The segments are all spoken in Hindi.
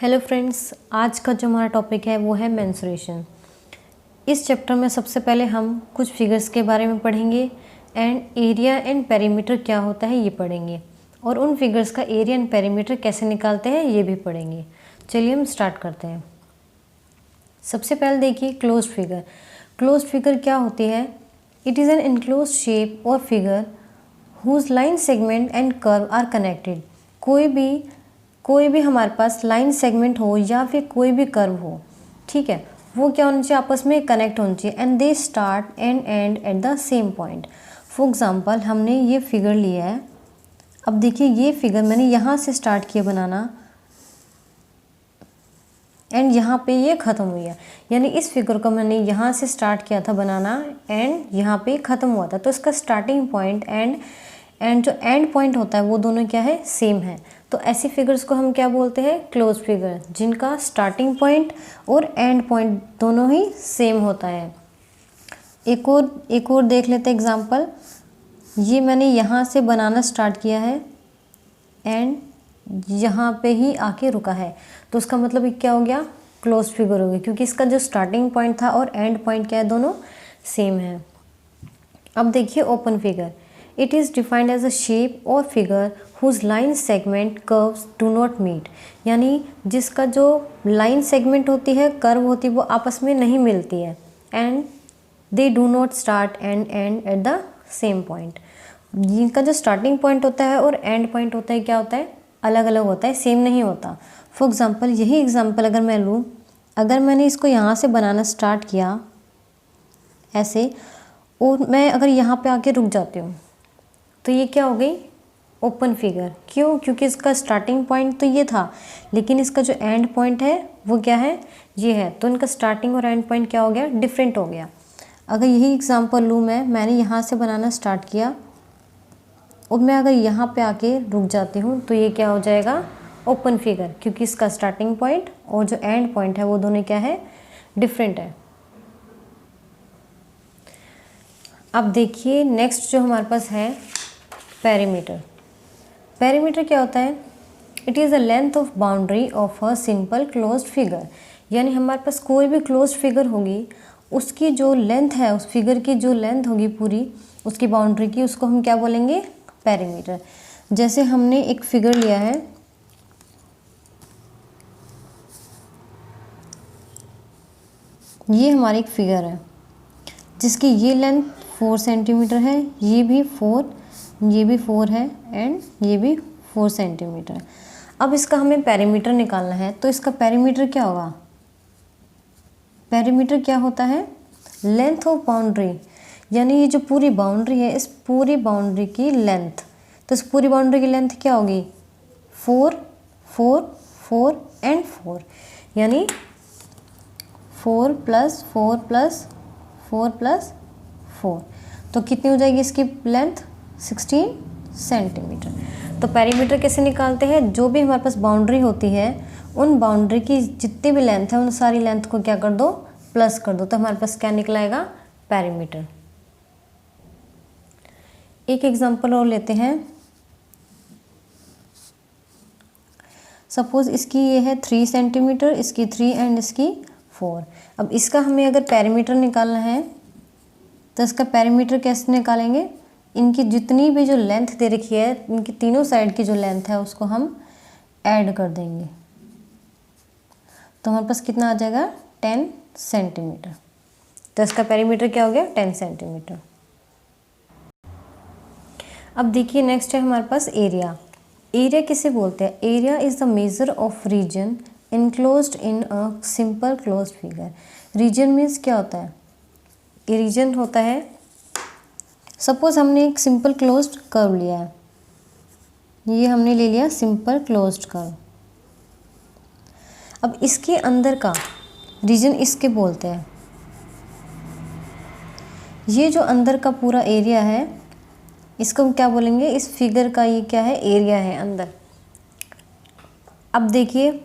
हेलो फ्रेंड्स, आज का जो हमारा टॉपिक है वो है मेंस्ट्रुएशन। इस चैप्टर में सबसे पहले हम कुछ फिगर्स के बारे में पढ़ेंगे एंड एरिया एंड पेरीमीटर क्या होता है ये पढ़ेंगे, और उन फिगर्स का एरिया एंड पेरीमीटर कैसे निकालते हैं ये भी पढ़ेंगे। चलिए हम स्टार्ट करते हैं। सबसे पहले देखिए क्लोज फिगर। क्लोज फिगर क्या होती है? It is an enclose shape और figure whose line segment and curve are connected. कोई भी हमारे पास लाइन सेगमेंट हो या फिर कोई भी कर्व हो, ठीक है, वो क्या होना चाहिए, आपस में कनेक्ट होना चाहिए and they start and and at the same point. For example हमने ये फिगर लिया है। अब देखिए ये फिगर मैंने यहाँ से स्टार्ट किया बनाना एंड यहाँ पे ये ख़त्म हुई है, यानी इस फिगर को मैंने यहाँ से स्टार्ट किया था बनाना एंड यहाँ पे ख़त्म हुआ था। तो इसका स्टार्टिंग पॉइंट एंड जो एंड पॉइंट होता है वो दोनों क्या है, सेम है। तो ऐसी फिगर्स को हम क्या बोलते हैं, क्लोज फिगर, जिनका स्टार्टिंग पॉइंट और एंड पॉइंट दोनों ही सेम होता है। एक और देख लेते हैं एग्जांपल। ये मैंने यहाँ से बनाना स्टार्ट किया है एंड यहाँ पे ही आके रुका है, तो उसका मतलब ये क्या हो गया, क्लोज फिगर हो गया, क्योंकि इसका जो स्टार्टिंग पॉइंट था और एंड पॉइंट क्या है, दोनों सेम है। अब देखिए open figure. It is defined as a shape और figure whose line segment curves do not meet, यानी जिसका जो लाइन सेगमेंट होती है, कर्व होती है, वो आपस में नहीं मिलती है and they do not start and and at the same point. जिनका जो स्टार्टिंग पॉइंट होता है और एंड पॉइंट होता है क्या होता है, अलग अलग होता है, सेम नहीं होता। फॉर एग्ज़ाम्पल यही एग्ज़ाम्पल अगर मैं लूँ, अगर मैंने इसको यहाँ से बनाना स्टार्ट किया ऐसे और मैं अगर यहाँ पे आके रुक जाती हूँ तो ये क्या हो गई, ओपन फिगर। क्यों? क्योंकि इसका स्टार्टिंग पॉइंट तो ये था, लेकिन इसका जो एंड पॉइंट है वो क्या है, ये है। तो इनका स्टार्टिंग और एंड पॉइंट क्या हो गया, डिफरेंट हो गया। अगर यही एग्जांपल लूँ मैंने यहाँ से बनाना स्टार्ट किया और मैं अगर यहाँ पे आके रुक जाती हूँ तो ये क्या हो जाएगा, ओपन फिगर, क्योंकि इसका स्टार्टिंग पॉइंट और जो एंड पॉइंट है वो दोनों क्या है, डिफरेंट है। अब देखिए नेक्स्ट जो हमारे पास है पेरीमीटर। पेरीमीटर क्या होता है? It is the length of boundary of a simple closed figure, यानी हमारे पास कोई भी क्लोज्ड फिगर होगी, उसकी जो लेंथ है, उस फिगर की जो लेंथ होगी पूरी उसकी बाउंड्री की, उसको हम क्या बोलेंगे, पेरीमीटर। जैसे हमने एक फिगर लिया है, ये हमारी एक फिगर है जिसकी ये लेंथ 4 सेंटीमीटर है, ये भी 4 है एंड ये भी 4 सेंटीमीटर है। अब इसका हमें पेरीमीटर निकालना है, तो इसका पेरीमीटर क्या होगा, पेरीमीटर क्या होता है, लेंथ ऑफ बाउंड्री, यानी ये जो पूरी बाउंड्री है, इस पूरी बाउंड्री की लेंथ। तो इस पूरी बाउंड्री की लेंथ क्या होगी, 4 4 4 एंड 4, यानी 4 + 4 + 4 + 4, तो कितनी हो जाएगी इसकी लेंथ, 16 सेंटीमीटर। तो पेरीमीटर कैसे निकालते हैं, जो भी हमारे पास बाउंड्री होती है उन बाउंड्री की जितनी भी लेंथ है उन सारी लेंथ को क्या कर दो, प्लस कर दो, तो हमारे पास क्या निकलाएगा, पेरीमीटर। एक एग्जांपल और लेते हैं। सपोज इसकी ये है 3 सेंटीमीटर, इसकी 3 एंड इसकी 4। अब इसका हमें अगर पेरीमीटर निकालना है तो इसका पेरीमीटर कैसे निकालेंगे, इनकी जितनी भी जो लेंथ दे रखी है, इनकी तीनों साइड की जो लेंथ है उसको हम ऐड कर देंगे, तो हमारे पास कितना आ जाएगा, 10 सेंटीमीटर। तो इसका पेरीमीटर क्या हो गया, 10 सेंटीमीटर। अब देखिए नेक्स्ट है हमारे पास एरिया। एरिया किसे बोलते हैं, area is the measure of region enclosed in a simple closed figure. Region means क्या होता है, ये रीजन होता है, सपोज हमने एक सिंपल क्लोज्ड कर्व लिया है, ये हमने ले लिया सिंपल क्लोज्ड कर्व। अब इसके अंदर का रीजन इसके बोलते हैं, ये जो अंदर का पूरा एरिया है इसको हम क्या बोलेंगे, इस फिगर का ये क्या है, एरिया है अंदर। अब देखिए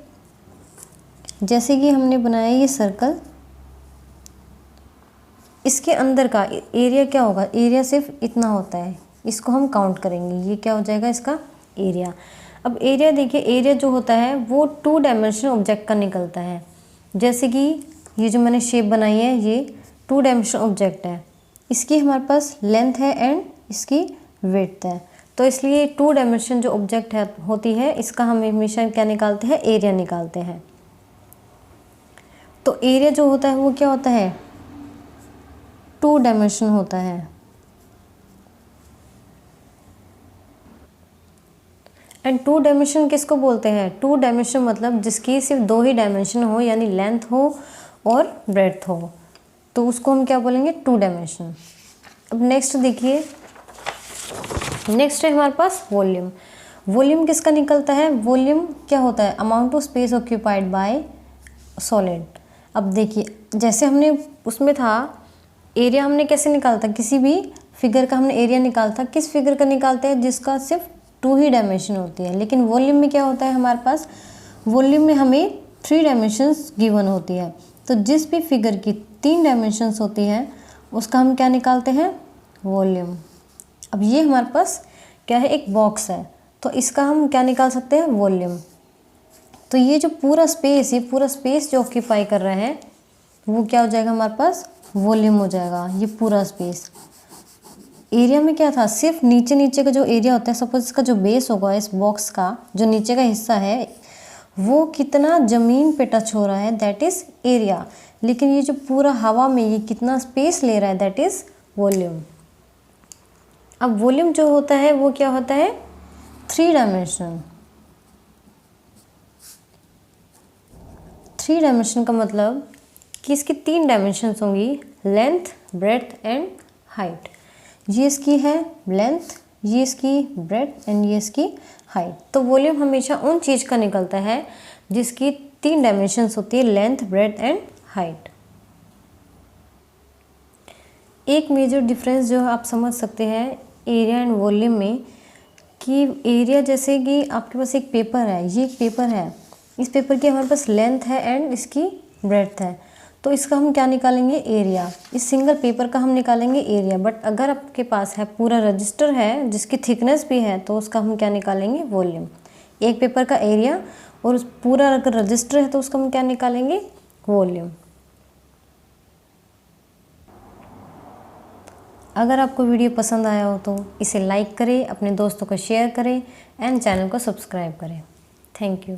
जैसे कि हमने बनाया ये सर्कल, इसके अंदर का एरिया क्या होगा, एरिया सिर्फ इतना होता है, इसको हम काउंट करेंगे, ये क्या हो जाएगा इसका एरिया। अब एरिया देखिए, एरिया जो होता है वो 2 डायमेंशनल ऑब्जेक्ट का निकलता है। जैसे कि ये जो मैंने शेप बनाई है ये 2 डायमेंशनल ऑब्जेक्ट है, इसकी हमारे पास लेंथ है एंड इसकी विड्थ है, तो इसलिए 2 डायमेंशन जो ऑब्जेक्ट है होती है इसका हम हमेशा क्या निकालते हैं, एरिया निकालते हैं। तो एरिया जो होता है वो क्या होता है, 2 डायमेंशन होता है। एंड 2 डायमेंशन किसको बोलते हैं, 2 डायमेंशन मतलब जिसकी सिर्फ 2 ही डायमेंशन हो, यानी लेंथ हो और ब्रेड्थ हो, तो उसको हम क्या बोलेंगे, 2 डायमेंशन। अब नेक्स्ट देखिए, नेक्स्ट है हमारे पास वॉल्यूम। वॉल्यूम किसका निकलता है, वॉल्यूम क्या होता है, amount of space occupied by solid. अब देखिए जैसे हमने उसमें था एरिया, हमने कैसे निकालता, किसी भी फिगर का हमने एरिया निकालता, किस फिगर का निकालते हैं जिसका सिर्फ 2 ही डायमेंशन होती है। लेकिन वॉल्यूम में क्या होता है हमारे पास, वॉल्यूम में हमें 3 डायमेंशंस गिवन होती है। तो जिस भी फिगर की 3 डायमेंशंस होती है उसका हम क्या निकालते हैं, वॉल्यूम। अब ये हमारे पास क्या है, एक बॉक्स है, तो इसका हम क्या निकाल सकते हैं, वॉल्यूम। तो ये जो पूरा स्पेस, ये पूरा स्पेस जो ऑक्यूपाई कर रहा है वो क्या हो जाएगा, हमारे पास वॉल्यूम हो जाएगा, ये पूरा स्पेस। एरिया में क्या था, सिर्फ नीचे नीचे का जो एरिया होता है, सपोज इसका जो बेस होगा इस बॉक्स का, जो नीचे का हिस्सा है वो कितना ज़मीन पे टच हो रहा है, दैट इज़ एरिया। लेकिन ये जो पूरा हवा में ये कितना स्पेस ले रहा है, दैट इज़ वॉल्यूम। अब वॉल्यूम जो होता है वो क्या होता है, 3 डायमेंशन। 3 डायमेंशन का मतलब कि इसकी 3 डायमेंशंस होंगी, लेंथ, ब्रेड्थ एंड हाइट। ये इसकी है लेंथ, ये इसकी ब्रेड्थ एंड ये इसकी हाइट। तो वॉल्यूम हमेशा उन चीज़ का निकलता है जिसकी 3 डायमेंशंस होती है, लेंथ, ब्रेड्थ एंड हाइट। एक मेजर डिफरेंस जो आप समझ सकते हैं एरिया एंड वॉल्यूम में, कि एरिया जैसे कि आपके पास एक पेपर है, ये एक पेपर है, इस पेपर की हमारे पास लेंथ है एंड इसकी ब्रेड्थ है, तो इसका हम क्या निकालेंगे, एरिया। इस सिंगल पेपर का हम निकालेंगे एरिया। बट अगर आपके पास है पूरा रजिस्टर है जिसकी थिकनेस भी है, तो उसका हम क्या निकालेंगे, वॉल्यूम। एक पेपर का एरिया और उस पूरा अगर रजिस्टर है तो उसका हम क्या निकालेंगे, वॉल्यूम। अगर आपको वीडियो पसंद आया हो तो इसे लाइक करें, अपने दोस्तों को शेयर करें एंड चैनल को सब्सक्राइब करें। Thank you.